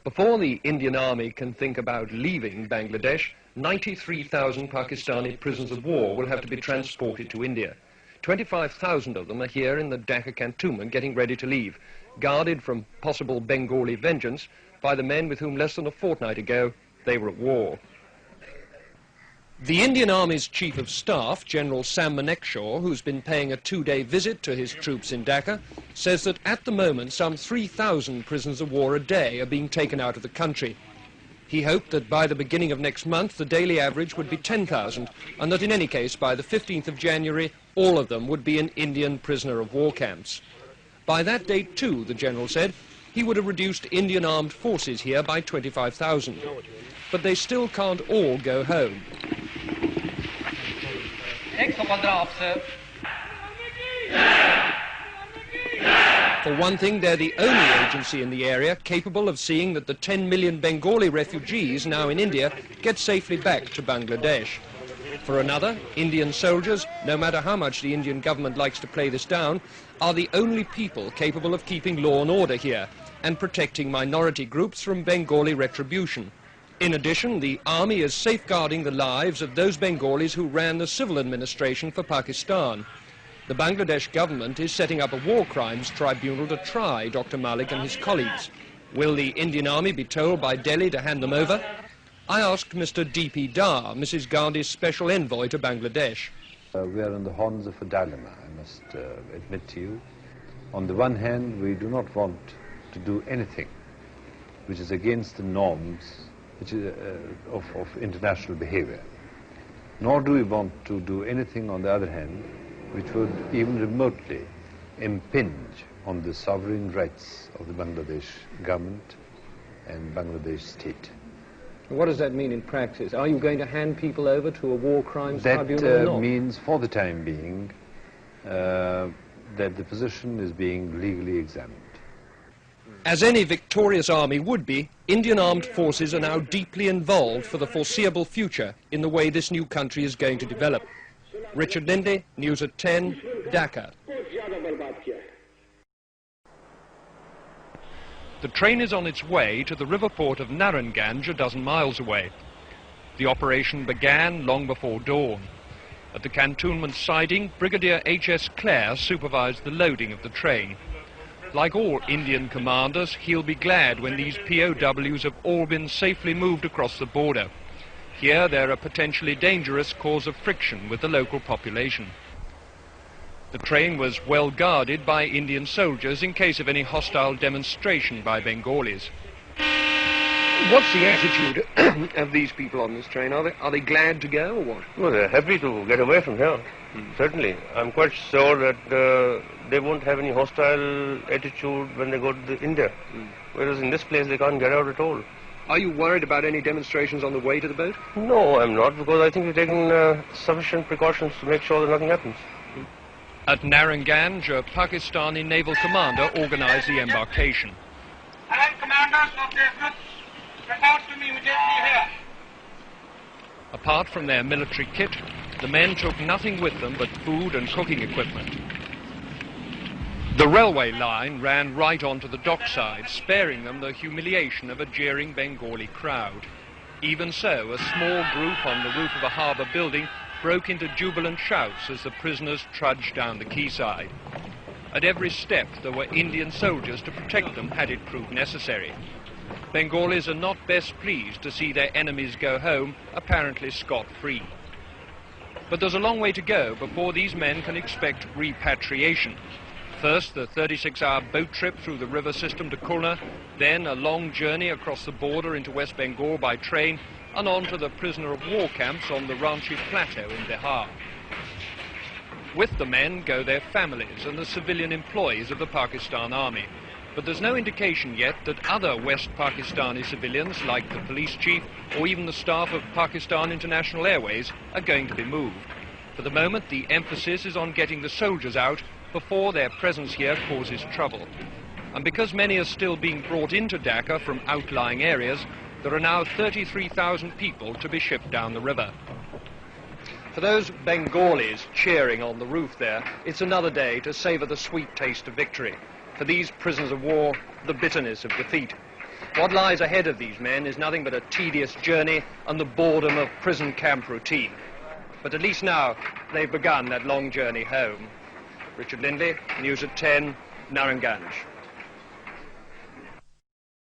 Before the Indian Army can think about leaving Bangladesh, 93,000 Pakistani prisoners of war will have to be transported to India. 25,000 of them are here in the Dhaka cantonment getting ready to leave, guarded from possible Bengali vengeance by the men with whom less than a fortnight ago they were at war. The Indian Army's Chief of Staff, General Sam Manekshaw, who's been paying a two-day visit to his troops in Dhaka, says that at the moment some 3,000 prisoners of war a day are being taken out of the country. He hoped that by the beginning of next month the daily average would be 10,000 and that in any case by the 15th of January all of them would be in Indian prisoner of war camps. By that date too, the General said, he would have reduced Indian armed forces here by 25,000. But they still can't all go home. For one thing, they're the only agency in the area capable of seeing that the 10 million Bengali refugees now in India get safely back to Bangladesh. For another, Indian soldiers, no matter how much the Indian government likes to play this down, are the only people capable of keeping law and order here and protecting minority groups from Bengali retribution. In addition, the army is safeguarding the lives of those Bengalis who ran the civil administration for Pakistan. The Bangladesh government is setting up a war crimes tribunal to try Dr. Malik and his colleagues. Will the Indian Army be told by Delhi to hand them over? I asked Mr. D.P. Dar, Mrs. Gandhi's special envoy to Bangladesh. We are on the horns of a dilemma, I must admit to you. On the one hand, we do not want to do anything which is against the norms of international behavior. Nor do we want to do anything, on the other hand, which would even remotely impinge on the sovereign rights of the Bangladesh government and Bangladesh state. What does that mean in practice? Are you going to hand people over to a war crimes tribunal or not? That means, for the time being, that the position is being legally examined. As any victorious army would be, Indian armed forces are now deeply involved for the foreseeable future in the way this new country is going to develop. Richard Lindley, News at 10, Dhaka. The train is on its way to the river port of Naranganj, a dozen miles away. The operation began long before dawn. At the cantonment siding, Brigadier H.S. Clare supervised the loading of the train. Like all Indian commanders, he'll be glad when these POWs have all been safely moved across the border. Here they're a potentially dangerous cause of friction with the local population. The train was well guarded by Indian soldiers in case of any hostile demonstration by Bengalis. What's the attitude of these people on this train? Are they glad to go or what? Well, they're happy to get away from here, certainly. I'm quite sure that they won't have any hostile attitude when they go to India. Whereas in this place they can't get out at all. Are you worried about any demonstrations on the way to the boat? No, I'm not, because I think we're taking sufficient precautions to make sure that nothing happens. At Naranganj, a Pakistani naval commander organized the embarkation. Commanders of the groups, report to me immediately here. Apart from their military kit, the men took nothing with them but food and cooking equipment. The railway line ran right onto the dockside, sparing them the humiliation of a jeering Bengali crowd. Even so, a small group on the roof of a harbour building broke into jubilant shouts as the prisoners trudged down the quayside. At every step there were Indian soldiers to protect them had it proved necessary. Bengalis are not best pleased to see their enemies go home, apparently scot-free. But there's a long way to go before these men can expect repatriation. First, the 36-hour boat trip through the river system to Khulna, then a long journey across the border into West Bengal by train, and on to the prisoner of war camps on the Ranchi Plateau in Bihar. With the men go their families and the civilian employees of the Pakistan Army. But there's no indication yet that other West Pakistani civilians, like the police chief or even the staff of Pakistan International Airways, are going to be moved. For the moment, the emphasis is on getting the soldiers out before their presence here causes trouble. And because many are still being brought into Dhaka from outlying areas, there are now 33,000 people to be shipped down the river. For those Bengalis cheering on the roof there, it's another day to savour the sweet taste of victory. For these prisoners of war, the bitterness of defeat. What lies ahead of these men is nothing but a tedious journey and the boredom of prison camp routine. But at least now they've begun that long journey home. Richard Lindley, News at 10, Naranganj.